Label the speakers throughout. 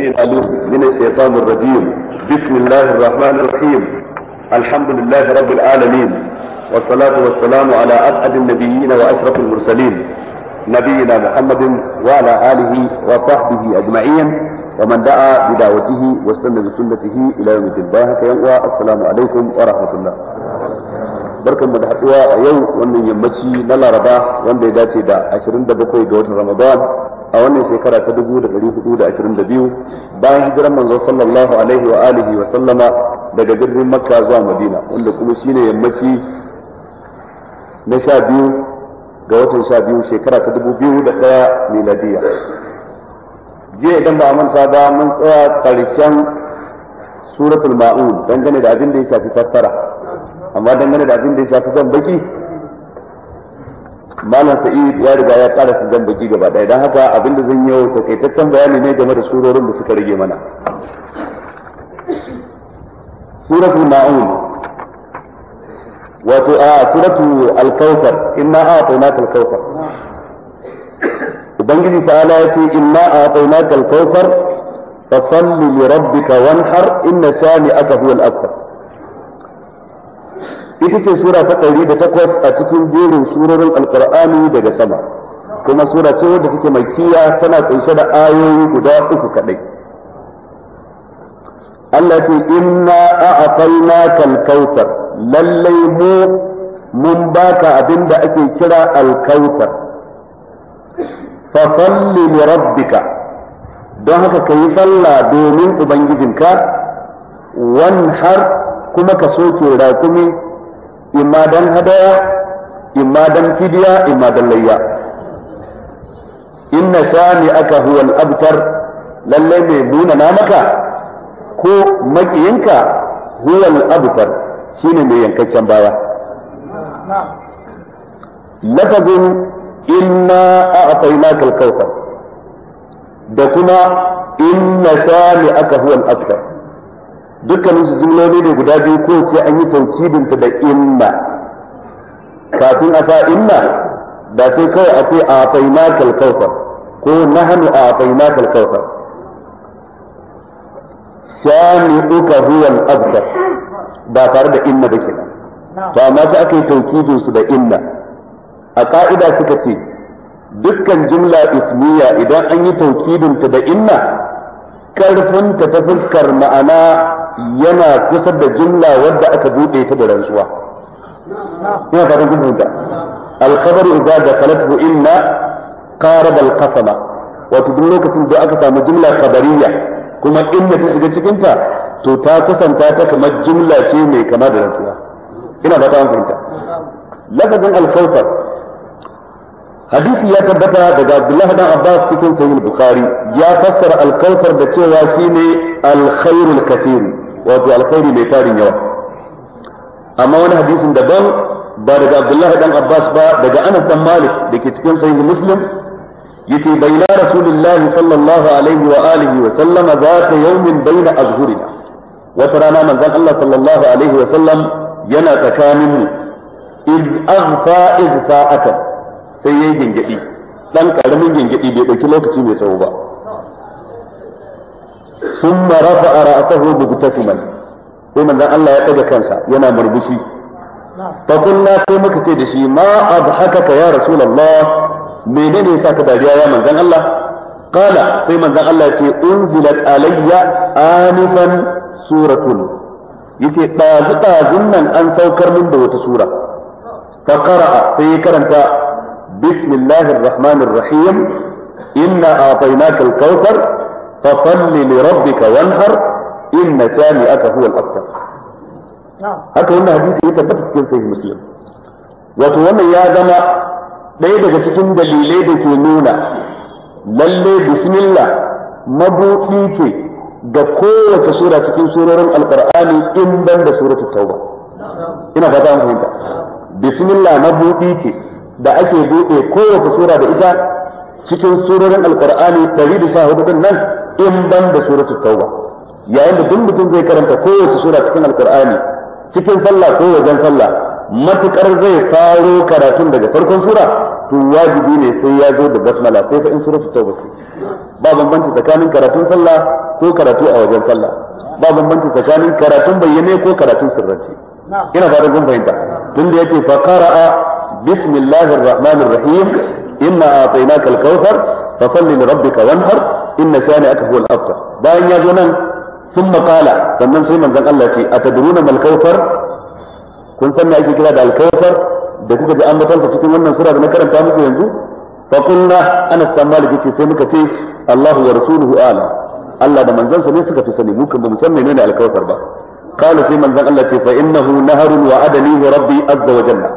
Speaker 1: السميع العليم من الشيطان الرجيم. بسم الله الرحمن الرحيم. الحمد لله رب العالمين، والصلاة والسلام على أسعد النبيين وأشرف المرسلين نبينا محمد وعلى آله وصحبه أجمعين ومن دعا بدعوته واستنى بسنته إلى يوم الدين. السلام عليكم ورحمة الله. barkan mu da haduwa a yau wannan yammaci na Laraba wanda ya dace da 27 ga watan Ramadan a wannan shekara ta 1422 bayan hijiran manzo sallallahu alaihi wa alihi wa sallama daga birnin Makka zuwa Madina, wanda kuma shine yammaci na 12 ga watan 12 shekara ta 2001 miladiya. Jiya idan ba a manta ba mun tsaya karshen suratul Ma'un dangane da abin da ya shafi fassara, amma dangane da abin da ya shafi zan baki malam Sa'id ya riga ya ƙara su zan baki gaba ɗaya, don haka abin da zan yi takaitaccen bayani ne game da surorin da suka rage mana. Suratul Ma'un, wato suratul Al-Kawthar, inna a'tainaka Al-Kawthar. Ubangiji ta'ala ya ce inna a'tainaka Al-Kawthar fa salli li rabbika wanhar inna shani'aka huwal abtar. Ita ce sura ta 108 a cikin jerin surorin alkur'ani daga sama, kuma sura ce wadda take makkiya, tana kunshe da ayoyi guda 3 kadai. Allah ce inna a'tainaka al-kautsar, lallai mun baka abinda ake kira al-kautsar. Fa salli li rabbika, don haka kayi sallah domin ubangijinka, wanhar kuma ka soke rakumi, imma dan hadaya, imma dan fidiya, imma dan layya. Inna shani'aka huwal abtar, lalle mai munana maka ko makiyinka huwal abtar, shine mai yankakken baya. Lafazin inna a'tainaka al-kautsar da kuma inna shani'aka huwal abtar, dukkanin su jumloli ne guda biyu, ko ce an yi taukidinta da inna. Kafin a sa inna da sai kawai a ce a a'tainaka al-kautsar ko nahnu a'tainaka al-kautsar. Shani'uka huwa al-abtar ba tare da inna ba kenan, to amma sai aka yi taukidin su da inna. A ka'ida suka ce dukkan jumla ismiya idan an yi taukidinta da inna, karfinta ta fuskar ma'ana yana kusa da jumla wadda aka bude ta da rantsuwa. Ina fatan kun fahimta. Al-khabar idza dakalathu inna qaraba al-qasama, wato duk lokacin da aka samu jumla khabariya kuma inna ta shiga cikin ta, to ta kusanta ta kamar jumla ce mai kama da rantsuwa. Ina fatan kun fahimta. Lafazin al-kautsar, hadisi ya tabbata daga Abdullah dan Abbas cikin Sahih Bukhari, ya fassara al-kautsar da cewa shine al-khairul kathir, wato alkhairi mai tarin yawa. Amma wani hadisin daban ba daga Abdullah dan Abbas ba, daga Anas dan Malik dake cikin Sahih Muslim, yace bayna Rasulullahi sallallahu alaihi wa alihi wa sallam zata yawmin bayna azhurina. Wata rana manzon Allah sallallahu alaihi wa sallam yana tsakanin mu, iz aghfa izfa'atan, sai yayi gingedi, dan karamin gingedi bai dauki lokaci mai tsawo ba. ثم رفع رأسه مبتسما، sai manzon Allah ya daga kansa yana murmushi. fa kunna sai muka ce da shi ma adhakaka ya rasulullah, menene yasa ka dariya ya manzon Allah? Qala, sai manzon Allah ya ce unzilat alayya anifan suratun, yace dazun nan an saukar min da wata sura. fa qara'a, sai ya karanta bismillahir rahmanir rahim, inna a'tainaka al-kautsar fasalli li rabbika wanhar inna shani'aka huwa al-abtar. Haka wannan hadisi ya tabbata cikin Sahih Muslim. Wato wannan ya zama ɗaya daga cikin dalilai da ke nuna lalle bismillah mabuɗi ce ga kowace sura cikin surorin alqur'ani in ban da suratul tauba. Ina fata an fahimta. Bismillah mabuɗi ce da ake buɗe kowace sura da ita cikin surorin alqur'ani 114 din nan, in ban da suratul tauba. Yayin da duk mutum zai karanta kowace sura cikin alqur'ani, cikin sallah ko wajen sallah, matukar zai faro karatun daga farkon sura to wajibi ne sai ya zo da basmala sai fa in suratul tauba ce. Ba bambanci tsakanin karatun sallah ko karatu a wajen sallah, ba bambanci tsakanin karatun bayyane ko karatun sirrance. Ina fatan kun fahimta. Tunda yake fa qara'a bismillahir rahmanir rahim inna a'tainaka al-kautsar fasalli li rabbika wanhar inna shani'aka huwal abtar. Bayan ya zo nan thumma qala, sannan sai manzon Allah ce atadruna mal kautsar, kun san me ake kira da al-kautsar da kuka ji ambatonsa cikin wannan sura da na karanta muku yanzu? Fa qulna ana tsammali ce sai muka ce Allahu wa rasuluhu a'lam, Allah da manzansa ne suka fi sani, mu kan ba mu san menene al-kautsar ba. Qala sai manzon Allah ce fa innahu naharun wa adanihi rabbi azza wa jalla,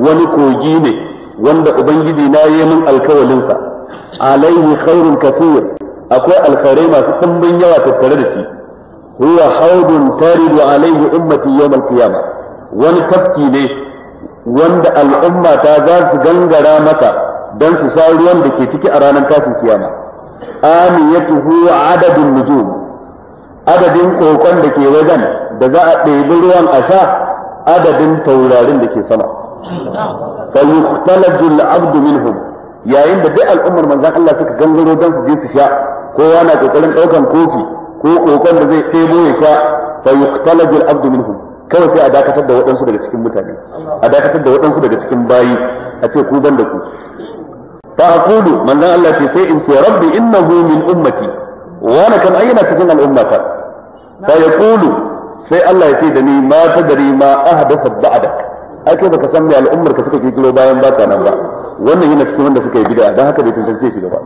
Speaker 1: wani kogi ne wanda ubangiji na yi min alkawalinsa, alaihi khairun kathir, akwai alkhairai masu ɗimbin yawa tattare da shi. Huwa haudun taridu alaihi ummati yawm al-qiyamah, wani tafki ne wanda al'umma ta za su gangara mata don su sha ruwan da ke ciki a ranar tashin kiyama. Amiyatuhu adadun nujum, adadin kokon da ke wajen da za a ɗebi ruwan a sha adadin taurarin da ke sama. Fa yukhtalaju al-abdu minhum, yayin da duk al'ummar manzon Allah suka gangaro don su je su sha, kowa na kokarin daukan kofi ko kokon da zai ɗebo ya sha, fa yukhtalaju al-abdu minhum, kawai sai a dakatar da waɗansu daga cikin mutane, a dakatar da waɗansu daga cikin bayi, a ce ku ban da ku. Fa aqulu, manzon Allah ce sai in ce rabbi innahu min ummati, wa ana kan ayyana cikin al'ummata. Fa yaqulu, sai Allah ya ce da ni ma tadri ma ahdatha ba'dak, ake baka san me al'ummar ka suka kikiro bayan baka nan ba. Wannan yana cikin wanda suka yi bid'a, dan haka bai tantance shi gaba.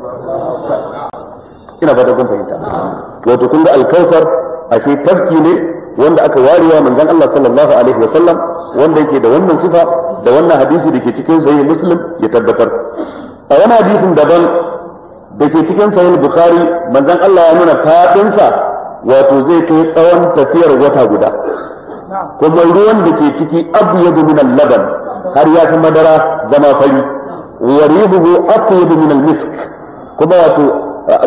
Speaker 1: Ina fata kun fahimta. Wato kun ga al-kautsar ashe tafki ne wanda aka warewa manzon Allah sallallahu alaihi wa sallam, wanda yake da wannan sifa da wannan hadisi da ke cikin sahih Muslim ya tabbatar. A wani hadisin daban da ke cikin sahih Bukhari, manzon Allah ya nuna fadinsa wato zai kai tsawon tafiyar wata guda, kuma ruwan da ke ciki abyadu min al-laban, har ya fi madara zama fari, wa rihuhu atyabu min al-misk, kuma wato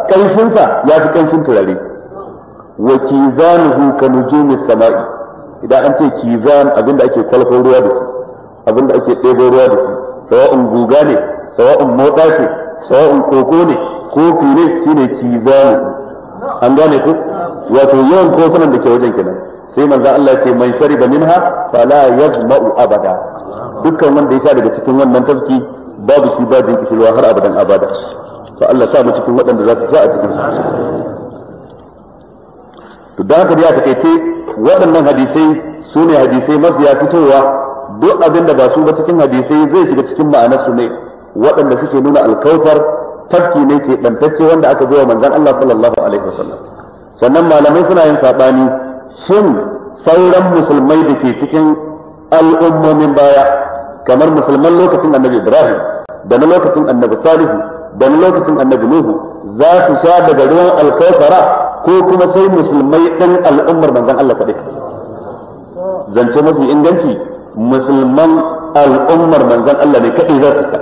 Speaker 1: kanshinsa ya fi kanshin turare. Wa kizanuhu ka nujumis sama'i, idan an ce kizan abinda ake kwalfar ruwa da shi, abinda ake ɗebo ruwa da shi, sawa'un guga ne, sawa'un moɗa ce, sawa'un koko ne, kofi ne, shine kizanuhu. An gane ku? Wato yawan kofunan da ke wajen kenan. Sai manzo Allah ce man shariba minha fala yazma'u abada, dukkan wanda ya sha daga cikin wannan tafki babu shi ba jin kishirwa har abadan abada. To Allah sa mu cikin waɗanda za su sha a cikin sa. To da haka dai a takaice waɗannan hadisai su ne hadisai mafiya fitowa, duk abinda ba su ba cikin hadisai zai shiga cikin ma'anar su ne, waɗanda suke nuna alkautsar tafki ne ke ɗantacce wanda aka zo wa manzon Allah sallallahu alaihi wasallam. Sannan malamai suna yin saɓani, shin sauran musulmai da ke cikin al'ummomin baya, kamar musulman lokacin annabi Ibrahim da na lokacin annabi Salihu da na lokacin annabi Nuhu, za su sha daga ruwan alkautsara ko kuma sai musulmai ɗan al'ummar manzon Allah kaɗai? Zance mafi inganci, musulman al'ummar manzon Allah ne kaɗai za su sha.